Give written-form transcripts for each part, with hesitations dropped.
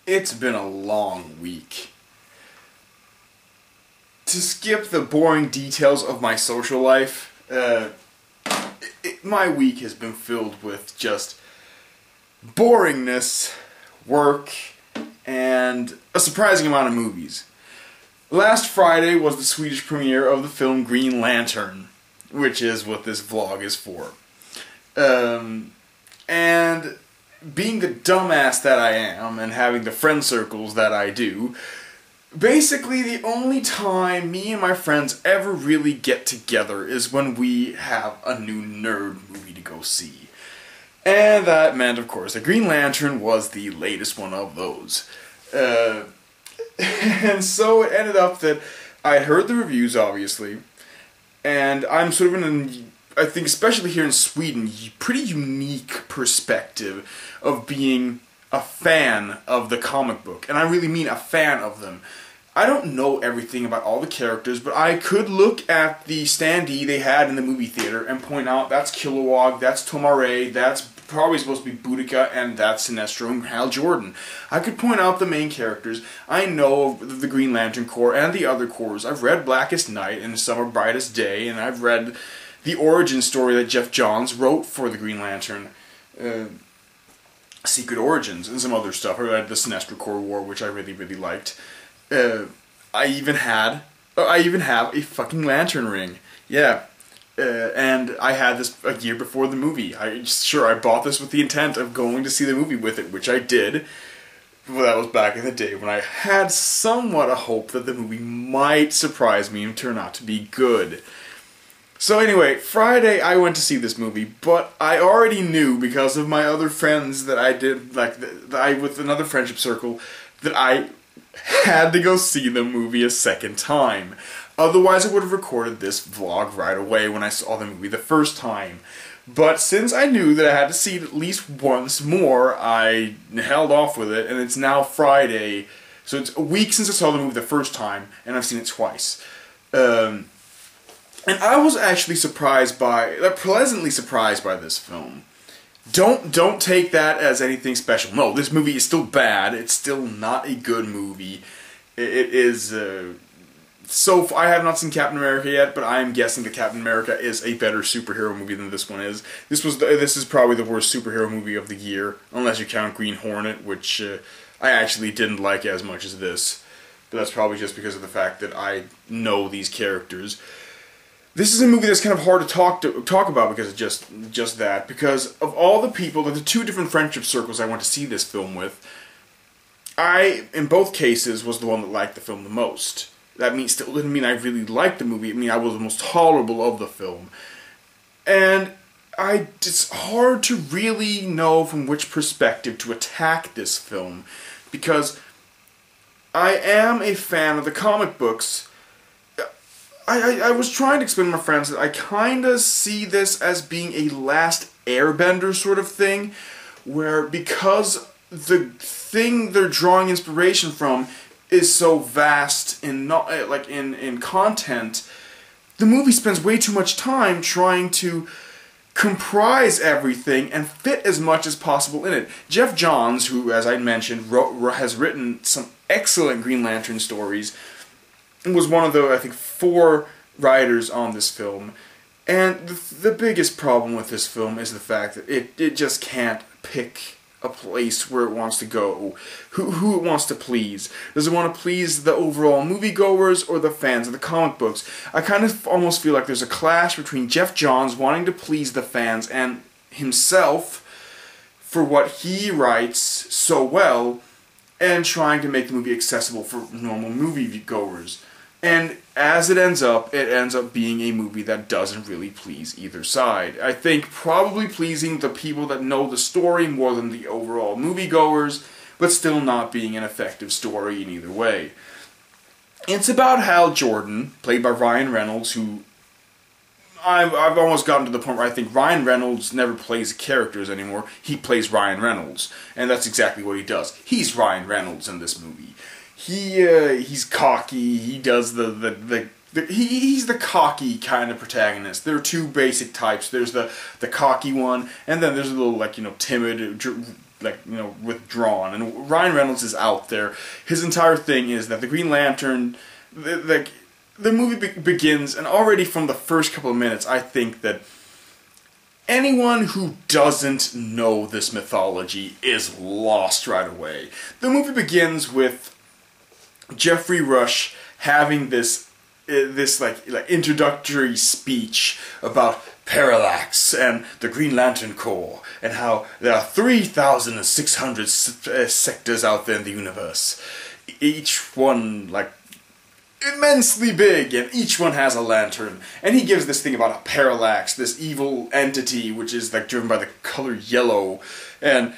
It's been a long week. To skip the boring details of my social life, my week has been filled with just boringness, work, and a surprising amount of movies. Last Friday was the Swedish premiere of the film Green Lantern, which is what this vlog is for. And being the dumbass that I am, and having the friend circles that I do, basically the only time me and my friends ever really get together is when we have a new nerd movie to go see. And that meant, of course, that Green Lantern was the latest one of those. And so it ended up that I heard the reviews, obviously, and I'm sort of in I think especially here in Sweden, pretty unique perspective of being a fan of the comic book. And I really mean a fan of them. I don't know everything about all the characters, but I could look at the standee they had in the movie theater and point out that's Kilowog, that's Tomare, that's probably supposed to be Boudica, and that's Sinestro and Hal Jordan. I could point out the main characters. I know of the Green Lantern Corps and the other corps. I've read Blackest Night and Summer Brightest Day, and I've read the origin story that Geoff Johns wrote for the Green Lantern, Secret Origins, and some other stuff. I read the Sinestro Corps War, which I really, really liked. I even have a fucking lantern ring. Yeah. And I had this a year before the movie. I bought this with the intent of going to see the movie with it, which I did. Well, that was back in the day when I had somewhat a hope that the movie might surprise me and turn out to be good. So anyway, Friday I went to see this movie, but I already knew because of my other friends that I did, with another friendship circle, that I had to go see the movie a second time. Otherwise I would have recorded this vlog right away when I saw the movie the first time. But since I knew that I had to see it at least once more, I held off with it, and it's now Friday, so it's a week since I saw the movie the first time, and I've seen it twice. And I was actually pleasantly surprised by this film. Don't take that as anything special. No, this movie is still bad. It's still not a good movie. It is, I have not seen Captain America yet, but I am guessing that Captain America is a better superhero movie than this one is. This is probably the worst superhero movie of the year, unless you count Green Hornet, which I actually didn't like as much as this. But that's probably just because of the fact that I know these characters. This is a movie that's kind of hard to talk about because of just that. Because of all the people, the two different friendship circles I went to see this film with, I, in both cases, was the one that liked the film the most. That still didn't mean I really liked the movie. I mean, I was the most tolerable of the film. And it's hard to really know from which perspective to attack this film. Because I am a fan of the comic books. I was trying to explain to my friends that I kind of see this as being a Last Airbender sort of thing, where because the thing they're drawing inspiration from is so vast in content, the movie spends way too much time trying to comprise everything and fit as much as possible in it. Geoff Johns, who, as I mentioned, has written some excellent Green Lantern stories, was one of the, I think, 4 writers on this film. And the biggest problem with this film is the fact that it just can't pick a place where it wants to go, who it wants to please. Does it want to please the overall moviegoers or the fans of the comic books? I kind of almost feel like there's a clash between Geoff Johns wanting to please the fans and himself for what he writes so well, and trying to make the movie accessible for normal moviegoers. And as it ends up being a movie that doesn't really please either side. I think probably pleasing the people that know the story more than the overall moviegoers, but still not being an effective story in either way. It's about Hal Jordan, played by Ryan Reynolds, who I've almost gotten to the point where I think Ryan Reynolds never plays characters anymore. He plays Ryan Reynolds, and that's exactly what he does. He's Ryan Reynolds in this movie. He's cocky. He does he's the cocky kind of protagonist. There are two basic types. There's the cocky one, and then there's a little timid, withdrawn, and Ryan Reynolds is out there. His entire thing is that the Green Lantern, the movie begins, and already from the first couple of minutes, I think that anyone who doesn't know this mythology is lost right away. The movie begins with Jeffrey Rush having this introductory speech about Parallax and the Green Lantern Corps, and how there are 3,600 sectors out there in the universe. Each one, immensely big, and each one has a lantern. And he gives this thing about a parallax, this evil entity which is driven by the color yellow, and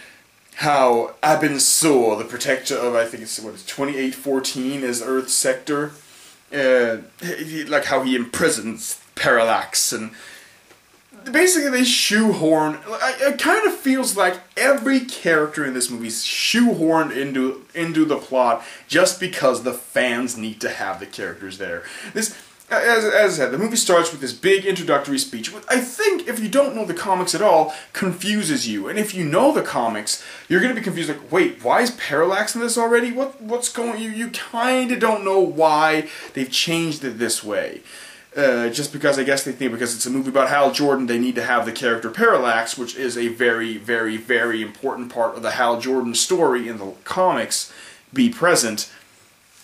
how Abin Sur, the protector of, I think it's 2814 is Earth's sector, how he imprisons Parallax, and basically they shoehorn. It kind of feels like every character in this movie is shoehorned into the plot just because the fans need to have the characters there. This, as I said, the movie starts with this big introductory speech, which I think, if you don't know the comics at all, confuses you. And if you know the comics, you're going to be confused, wait, why is Parallax in this already? What's going... You kind of don't know why they've changed it this way. Just because I guess they think because it's a movie about Hal Jordan, they need to have the character Parallax, which is a very, very, very important part of the Hal Jordan story in the comics, be present.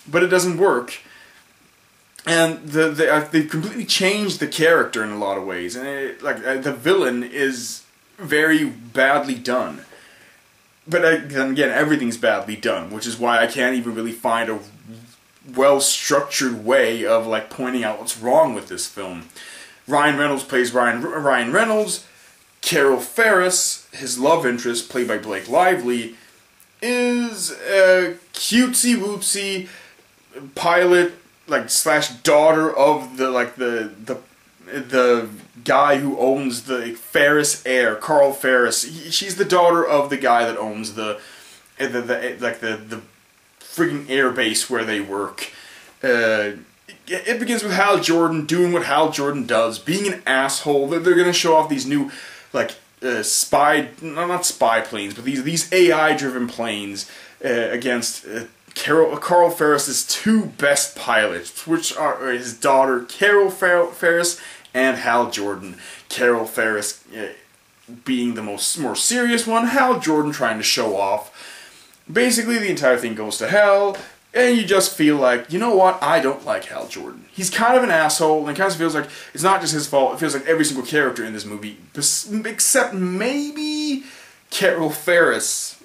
But it doesn't work. And they've completely changed the character in a lot of ways. And the villain is very badly done. But then again, everything's badly done, which is why I can't even really find a well-structured way of pointing out what's wrong with this film. Ryan Reynolds plays Ryan Reynolds. Carol Ferris, his love interest, played by Blake Lively, is a cutesy-wootsy pilot, slash daughter of the guy who owns the Ferris Air, Carl Ferris. She's the daughter of the guy that owns the friggin' air base where they work. It begins with Hal Jordan doing what Hal Jordan does, being an asshole. They're gonna show off these new, not spy planes, but these AI-driven planes against Carl Ferris's two best pilots, which are his daughter Carol Ferris and Hal Jordan. Carol Ferris being the more serious one, Hal Jordan trying to show off. Basically, the entire thing goes to hell, and you just feel like, you know what, I don't like Hal Jordan. He's kind of an asshole, and it kind of feels like it's not just his fault, it feels like every single character in this movie, except maybe Carol Ferris,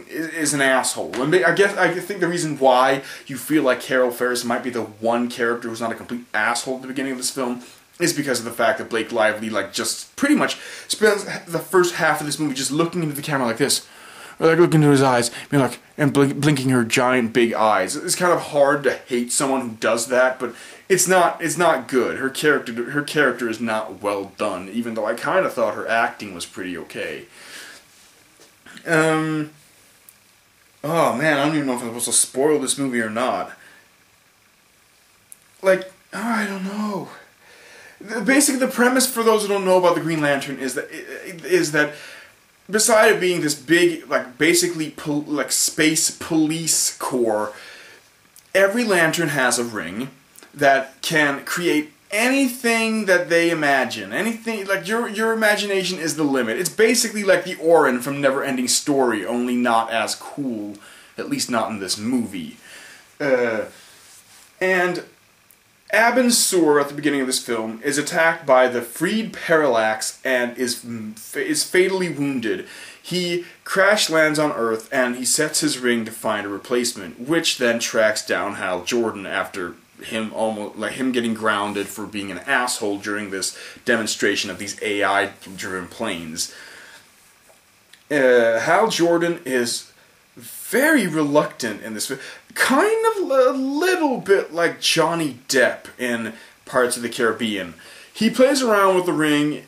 is an asshole. And I think the reason why you feel like Carol Ferris might be the one character who's not a complete asshole at the beginning of this film is because of the fact that Blake Lively, just pretty much spends the first half of this movie just looking into the camera like this. Or looking into his eyes, and blinking her giant big eyes. It's kind of hard to hate someone who does that, but it's not good. Her character is not well done, even though I kind of thought her acting was pretty okay. Oh man, I don't even know if I'm supposed to spoil this movie or not. I don't know. Basically, the premise for those who don't know about the Green Lantern is that beside it being this big, basically, space police corps, every lantern has a ring that can create anything that they imagine. Anything, your imagination is the limit. It's basically like the Orin from Neverending Story, only not as cool, at least not in this movie. And Abin Sur, at the beginning of this film, is attacked by the freed Parallax and is fatally wounded. He crash lands on Earth and he sets his ring to find a replacement, which then tracks down Hal Jordan after him getting grounded for being an asshole during this demonstration of these AI-driven planes. Hal Jordan is very reluctant in this film. Kind of a little bit like Johnny Depp in Pirates of the Caribbean. He plays around with the ring,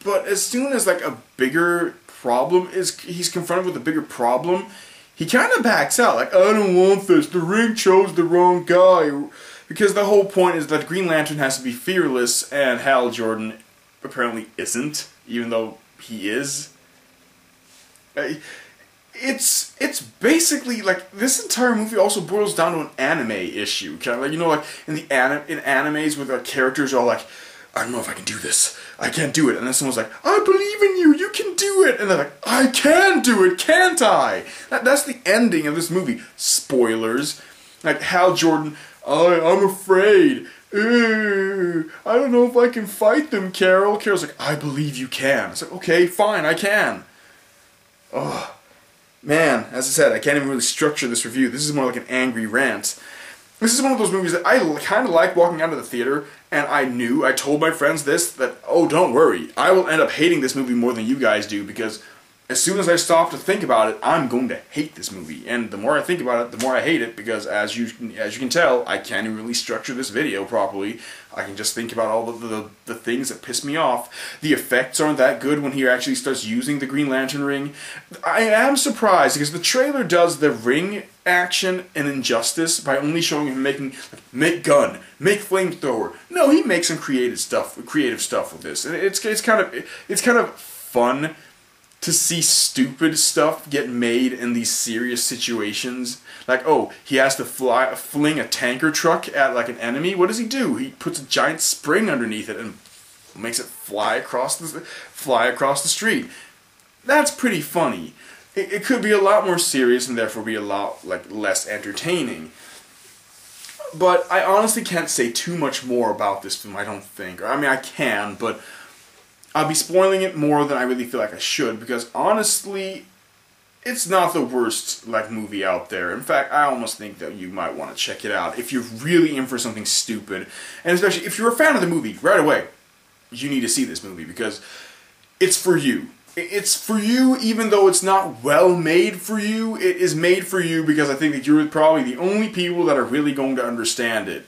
but as soon as a bigger problem he's confronted with a bigger problem, he kind of backs out. I don't want this. The ring chose the wrong guy. Because the whole point is that Green Lantern has to be fearless, and Hal Jordan apparently isn't, even though he is. it's basically like this entire movie also boils down to an anime issue, kind of like, you know, like in animes where the characters are like, I don't know if I can do this, I can't do it, and then someone's like, I believe in you, you can do it, and they're like, I can do it, can't I? That's the ending of this movie. Spoilers. Like Hal Jordan, I'm afraid. I don't know if I can fight them, Carol. Carol's like, I believe you can. It's like, okay, fine, I can. Oh, man, as I said, I can't even really structure this review. This is more like an angry rant. This is one of those movies that I kind of like walking out of the theater, and I told my friends this, that, oh, don't worry, I will end up hating this movie more than you guys do, because as soon as I stop to think about it, I'm going to hate this movie. And the more I think about it, the more I hate it, because as you can tell, I can't even really structure this video properly. I can just think about all the things that piss me off. The effects aren't that good when he actually starts using the Green Lantern ring. I am surprised, because the trailer does the ring action an injustice by only showing him making, like, make gun, make flamethrower. No, he makes some creative stuff with this. And it's kind of fun to see stupid stuff get made in these serious situations. Like, oh, he has to fling a tanker truck at like an enemy. What does he do? He puts a giant spring underneath it and makes it fly across the street. That's pretty funny. It could be a lot more serious and therefore be a lot less entertaining. But I honestly can't say too much more about this film, I don't think. I mean, I can, but I'll be spoiling it more than I really feel like I should, because honestly, it's not the worst movie out there. In fact, I almost think that you might want to check it out if you're really in for something stupid. And especially if you're a fan of the movie, right away, you need to see this movie, because it's for you. It's for you, even though it's not well made for you. It is made for you because I think that you're probably the only people that are really going to understand it.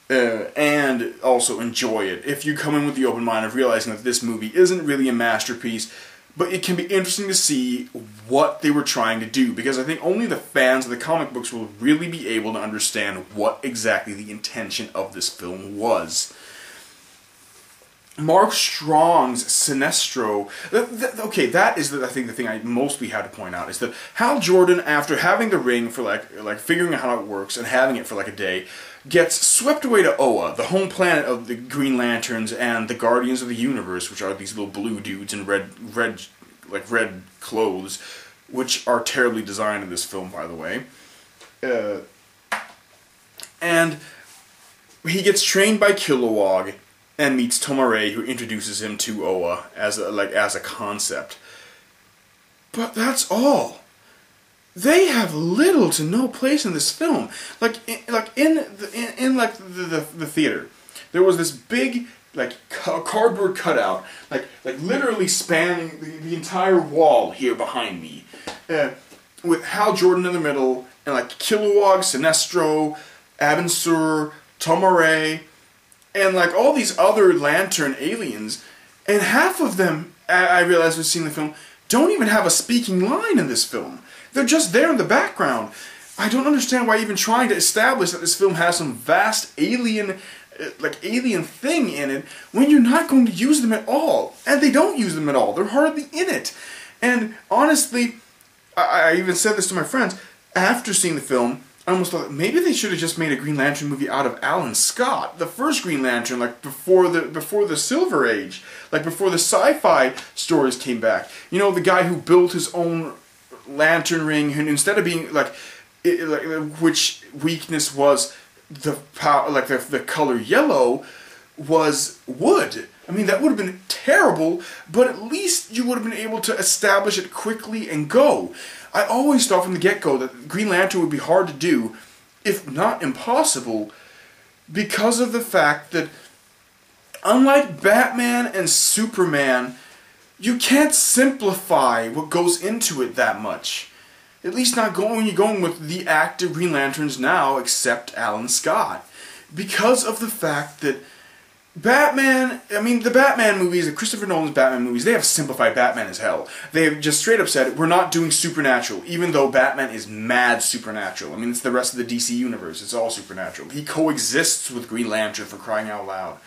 And also enjoy it. If you come in with the open mind of realizing that this movie isn't really a masterpiece, but it can be interesting to see what they were trying to do, because I think only the fans of the comic books will really be able to understand what exactly the intention of this film was. Mark Strong's Sinestro, okay, that is, I think, the thing I mostly had to point out, is that Hal Jordan, after having the ring for like figuring out how it works and having it for like a day, gets swept away to Oa, the home planet of the Green Lanterns and the Guardians of the Universe, which are these little blue dudes in red clothes, which are terribly designed in this film, by the way. And he gets trained by Kilowog and meets Tomare, who introduces him to Oa as a concept. But that's all. They have little to no place in this film. In the theater, there was this big cardboard cutout, literally spanning the entire wall here behind me, with Hal Jordan in the middle, and Kilowog, Sinestro, Abensur, Tomare, and all these other Lantern aliens, and half of them, I realized was seeing the film, don't even have a speaking line in this film. They're just there in the background. I don't understand why even trying to establish that this film has some vast alien, alien thing in it, when you're not going to use them at all. And they don't use them at all. They're hardly in it. And honestly, I even said this to my friends, after seeing the film, I almost thought maybe they should have just made a Green Lantern movie out of Alan Scott, the first Green Lantern, before the Silver Age, before the sci-fi stories came back. You know, the guy who built his own lantern ring, and instead of being which weakness was the power, the color yellow, was wood. I mean, that would have been terrible, but at least you would have been able to establish it quickly and go. I always thought from the get-go that Green Lantern would be hard to do, if not impossible, because of the fact that, unlike Batman and Superman, you can't simplify what goes into it that much. At least not when you're going with the active Green Lanterns now, except Alan Scott. Because of the fact that Batman, the Batman movies, the Christopher Nolan's Batman movies, they have simplified Batman as hell. They have just straight up said, we're not doing supernatural, even though Batman is mad supernatural. I mean, it's the rest of the DC universe, it's all supernatural. He coexists with Green Lantern, for crying out loud.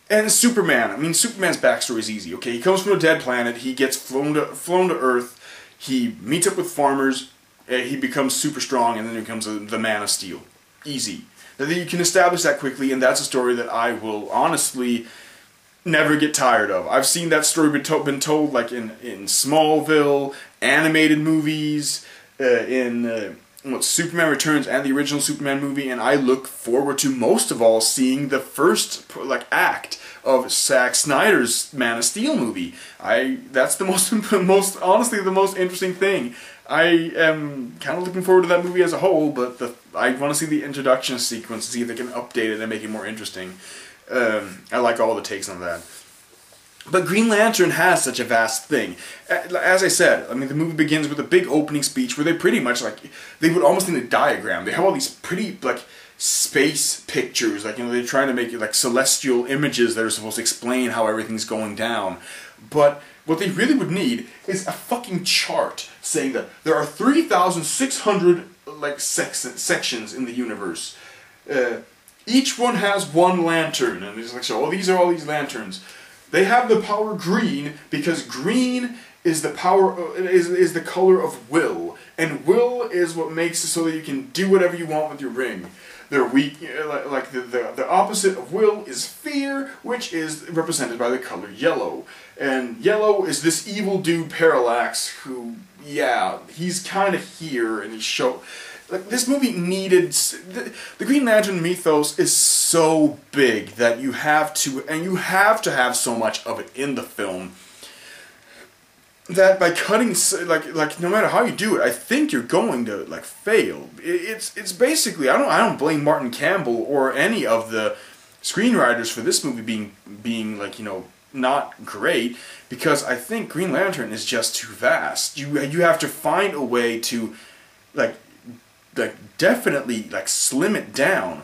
And Superman, Superman's backstory is easy, okay? He comes from a dead planet, he gets flown to Earth, He meets up with farmers, he becomes super strong, and then he becomes the Man of Steel. Easy. That you can establish that quickly, and that's a story that I will honestly never get tired of. I've seen that story been told like in Smallville, animated movies, Superman Returns and the original Superman movie, and I look forward to most of all seeing the first act of Zack Snyder's Man of Steel movie. That's the most honestly the most interesting thing. I am kind of looking forward to that movie as a whole, but I want to see the introduction sequence to see if they can update it and make it more interesting. I like all the takes on that. But Green Lantern has such a vast thing. As I said, I mean, the movie begins with a big opening speech where they pretty much, they would almost need a diagram. They have all these pretty, space pictures. They're trying to make it, celestial images that are supposed to explain how everything's going down. But what they really would need is a fucking chart saying that there are 3,600, sections in the universe. Each one has one lantern. And it's so, these are all these lanterns. They have the power green because green is the is the color of will, and will is what makes it so that you can do whatever you want with your ring. They're weak, the opposite of will is fear, which is represented by the color yellow. And yellow is this evil dude Parallax, who, yeah, he's kind of here, and this movie needed... The Green Lantern mythos is so big that you have to have so much of it in the film, that by cutting, no matter how you do it, I think you're going to, fail. It's basically, I don't blame Martin Campbell or any of the screenwriters for this movie being not great, because I think Green Lantern is just too vast. You have to find a way to, definitely slim it down.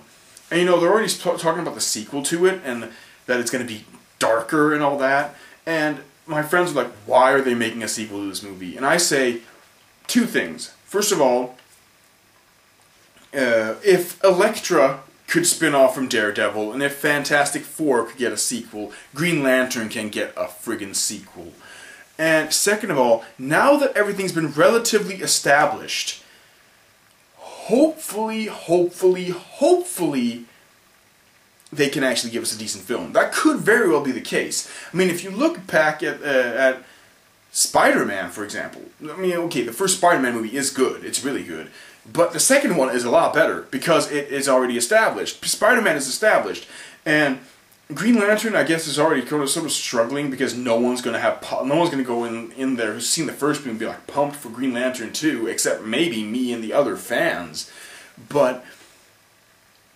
And they're already talking about the sequel to it, and that it's going to be darker and all that. And my friends are like, why are they making a sequel to this movie? And I say two things. First of all, if Elektra could spin off from Daredevil, and if Fantastic Four could get a sequel, Green Lantern can get a friggin' sequel. And second of all, now that everything's been relatively established, hopefully, they can actually give us a decent film. That could very well be the case. I mean, if you look back at Spider-Man, for example, I mean, okay, the first Spider-Man movie is good. It's really good. But the second one is a lot better because it is already established. Spider-Man is established. And Green Lantern, I guess, is already sort of struggling because no one's going to go in there who's seen the first movie and be pumped for Green Lantern 2, except maybe me and the other fans. But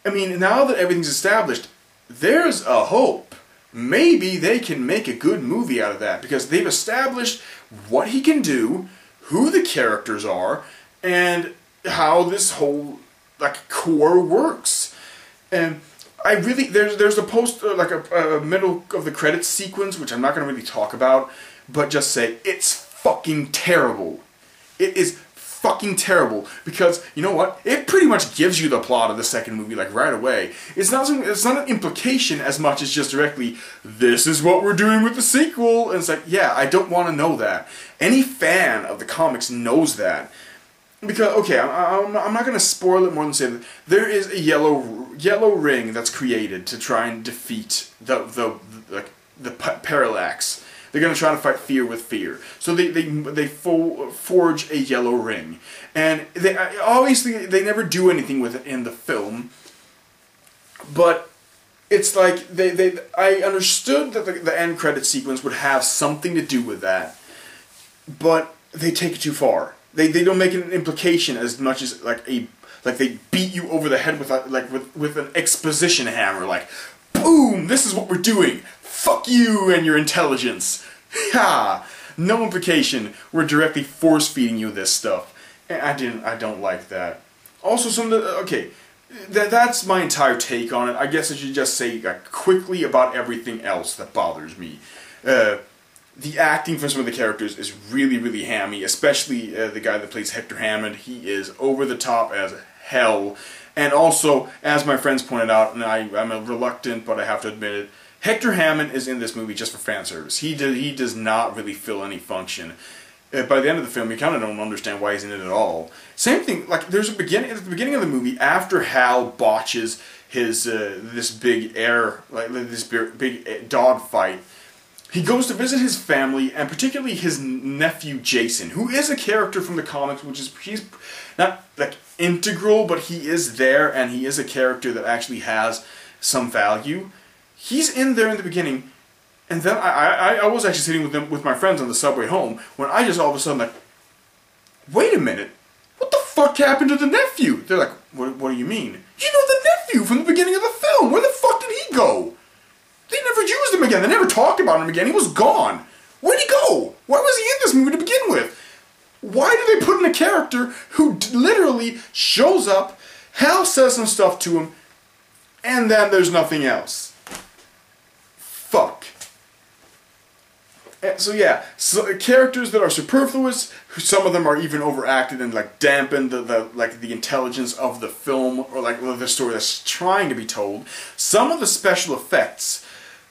I mean, now that everything's established, there's a hope. Maybe they can make a good movie out of that, because they've established what he can do, who the characters are, and how this whole core works. And I really there's a post a middle of the credits sequence, which I'm not going to really talk about, but just say it's fucking terrible. It is fucking terrible, because you know what? It pretty much gives you the plot of the second movie right away. It's not an implication as much as just directly, this is what we're doing with the sequel. And it's yeah, I don't want to know that. Any fan of the comics knows that. Because, okay, I'm not going to spoil it more than say that there is a yellow ring that's created to try and defeat the Parallax. They're going to try to fight fear with fear. So they forge a yellow ring. And obviously they never do anything with it in the film. But it's I understood that the end credit sequence would have something to do with that. But they take it too far. They don't make an implication as much as they beat you over the head with an exposition hammer, boom, this is what we're doing. Fuck you and your intelligence. Ha! No implication. We're directly force feeding you this stuff. And I don't like that. Also, that's my entire take on it. I guess I should just say quickly about everything else that bothers me. The acting for some of the characters is really, really hammy, especially the guy that plays Hector Hammond. He is over the top as hell. And also, as my friends pointed out, and I'm reluctant, but I have to admit it, Hector Hammond is in this movie just for fan service. He does not really fill any function. by the end of the film, you kind of don't understand why he's in it at all. Same thing, like there's a beginning at the beginning of the movie after Hal botches his this big big dog fight. He goes to visit his family, and particularly his nephew Jason, who is a character from the comics, he's not like integral, but he is there, and he is a character that actually has some value. He's in there in the beginning, and then I was actually sitting with my friends on the subway home when I just all of a sudden like, wait a minute, what the fuck happened to the nephew? They're like, what do you mean? You know the nephew from the beginning of the film. Where the fuck did he go? They never used him again. They never talked about him again. He was gone. Where'd he go? Why was he in this movie to begin with? Why do they put in a character who literally shows up, Hal says some stuff to him, and then there's nothing else? Fuck. So yeah, characters that are superfluous, some of them are even overacted and like dampen the intelligence of the film or like the story that's trying to be told. Some of the special effects,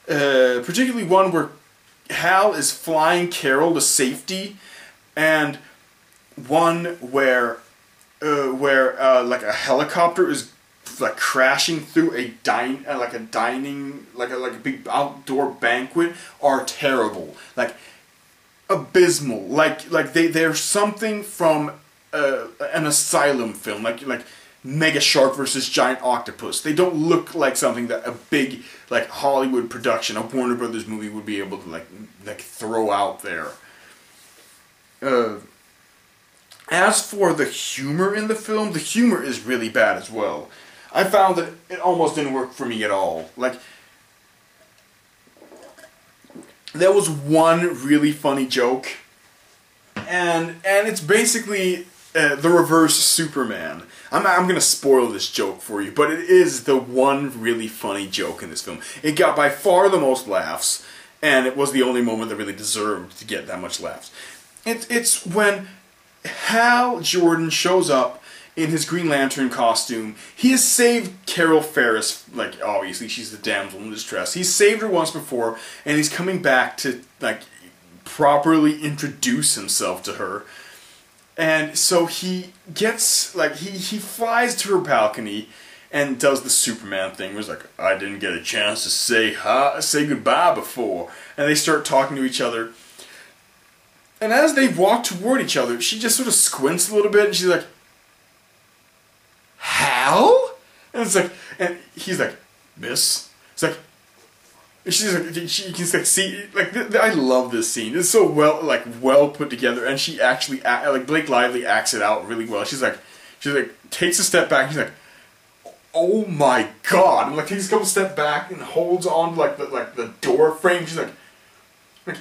particularly one where Hal is flying Carol to safety, and one where like a helicopter is like crashing through a big outdoor banquet, are terrible, like abysmal, like they're something from an asylum film, like Mega Shark versus Giant Octopus. They don't look like something that a big like Hollywood production, a Warner Brothers movie would be able to like throw out there. As for the humor in the film, the humor is really bad as well. I found that it almost didn't work for me at all. Like, there was one really funny joke, and it's basically the reverse Superman. I'm gonna spoil this joke for you, but it is the one really funny joke in this film. It got by far the most laughs, and it was the only moment that really deserved to get that much laughs. It's when Hal Jordan shows up in his Green Lantern costume. He has saved Carol Ferris, like, obviously she's the damsel in distress. He's saved her once before, and he's coming back to, like, properly introduce himself to her. And so he gets, like, he flies to her balcony and does the Superman thing, where he's like, I didn't get a chance to say goodbye before. And they start talking to each other. And as they walk toward each other, she just sort of squints a little bit, and she's like, Hal? And it's like, and he's like, Miss? It's like, and she's like, she can like see, like, I love this scene. It's so well put together, and she actually, like, Blake Lively acts it out really well. She's like, takes a step back, and she's like, oh my god, and like takes a couple steps back and holds on to the door frame. She's like, what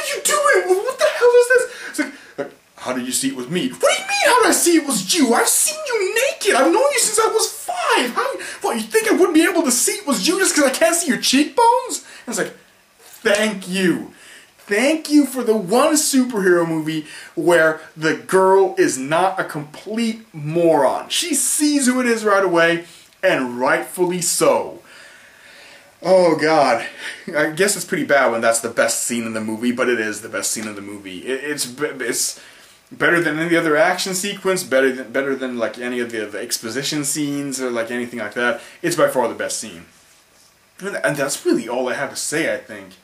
are you doing? What the hell is this? It's like, how did you see it was me? What do you mean, how did I see it was you? I've seen you naked. I've known you since I was 5. What, you think I wouldn't be able to see it was you just because I can't see your cheekbones? And it's like, thank you. Thank you for the one superhero movie where the girl is not a complete moron. She sees who it is right away, and rightfully so. Oh god, I guess it's pretty bad when that's the best scene in the movie, but it is the best scene in the movie. It's better than any other action sequence, better than like any of the exposition scenes or like anything like that. It's by far the best scene. And that's really all I have to say, I think.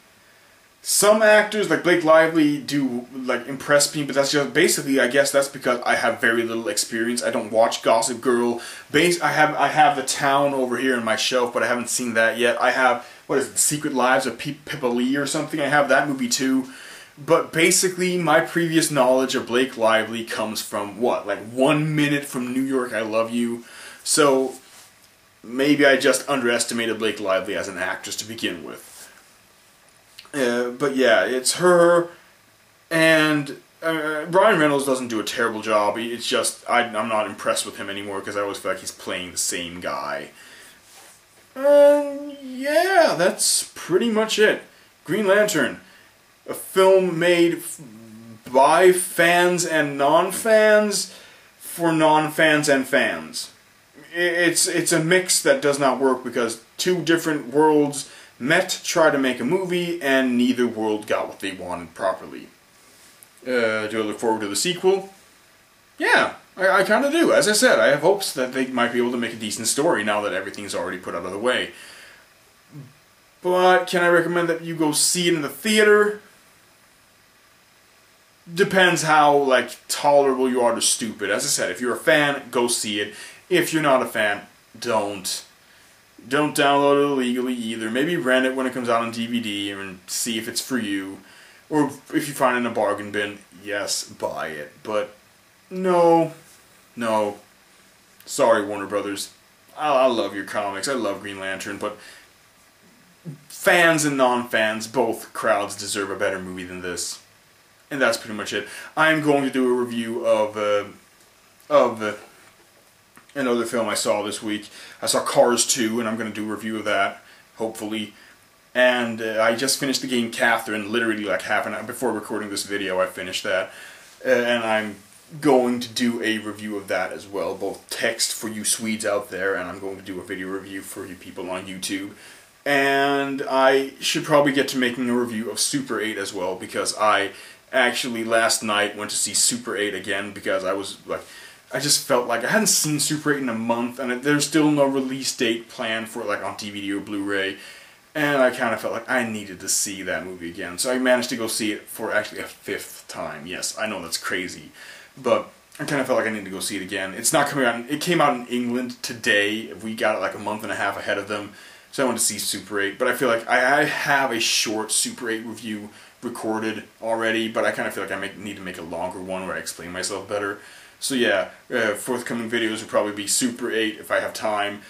Some actors, like Blake Lively, do like impress me, but that's just basically, I guess that's because I have very little experience. I don't watch Gossip Girl. I have The Town over here on my shelf, but I haven't seen that yet. I have, what is it, Secret Lives of Pippa Lee or something. I have that movie too. But basically, my previous knowledge of Blake Lively comes from what, like 1 Minute from New York, I Love You. So maybe I just underestimated Blake Lively as an actress to begin with. But yeah, it's her, and Ryan Reynolds doesn't do a terrible job. It's just, I'm not impressed with him anymore because I always feel like he's playing the same guy. And yeah, that's pretty much it. Green Lantern, a film made by fans and non-fans for non-fans and fans. It's a mix that does not work because two different worlds met to try to make a movie, and neither world got what they wanted properly. Do I look forward to the sequel? Yeah, I kind of do. As I said, I have hopes that they might be able to make a decent story now that everything's already put out of the way. But can I recommend that you go see it in the theater? Depends how, like, tolerable you are to stupid. As I said, if you're a fan, go see it. If you're not a fan, don't. Don't download it illegally either. Maybe rent it when it comes out on DVD and see if it's for you. Or if you find it in a bargain bin, yes, buy it. But no. Sorry, Warner Brothers. I love your comics. I love Green Lantern, but fans and non-fans, both crowds deserve a better movie than this. And that's pretty much it. I'm going to do a review of another film I saw this week. I saw Cars 2, and I'm going to do a review of that, hopefully. And I just finished the game Catherine, literally like half an hour before recording this video. I finished that, and I'm going to do a review of that as well, both text for you Swedes out there, and I'm going to do a video review for you people on YouTube. And I should probably get to making a review of Super 8 as well, because I actually last night went to see Super 8 again, because I was like, I just felt like I hadn't seen Super 8 in a month, and there's still no release date planned for it, like on DVD or Blu-ray, and I kind of felt like I needed to see that movie again. So I managed to go see it for actually a 5th time. Yes, I know that's crazy, but I kind of felt like I needed to go see it again. It's not coming out. It came out in England today. We got it like a month and a half ahead of them, so I went to see Super 8. But I feel like I have a short Super 8 review recorded already, but I kind of feel like I need to make a longer one where I explain myself better. So yeah, forthcoming videos will probably be Super 8 if I have time.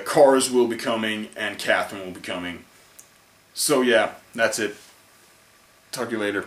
Cars will be coming, and Catherine will be coming. So yeah, that's it. Talk to you later.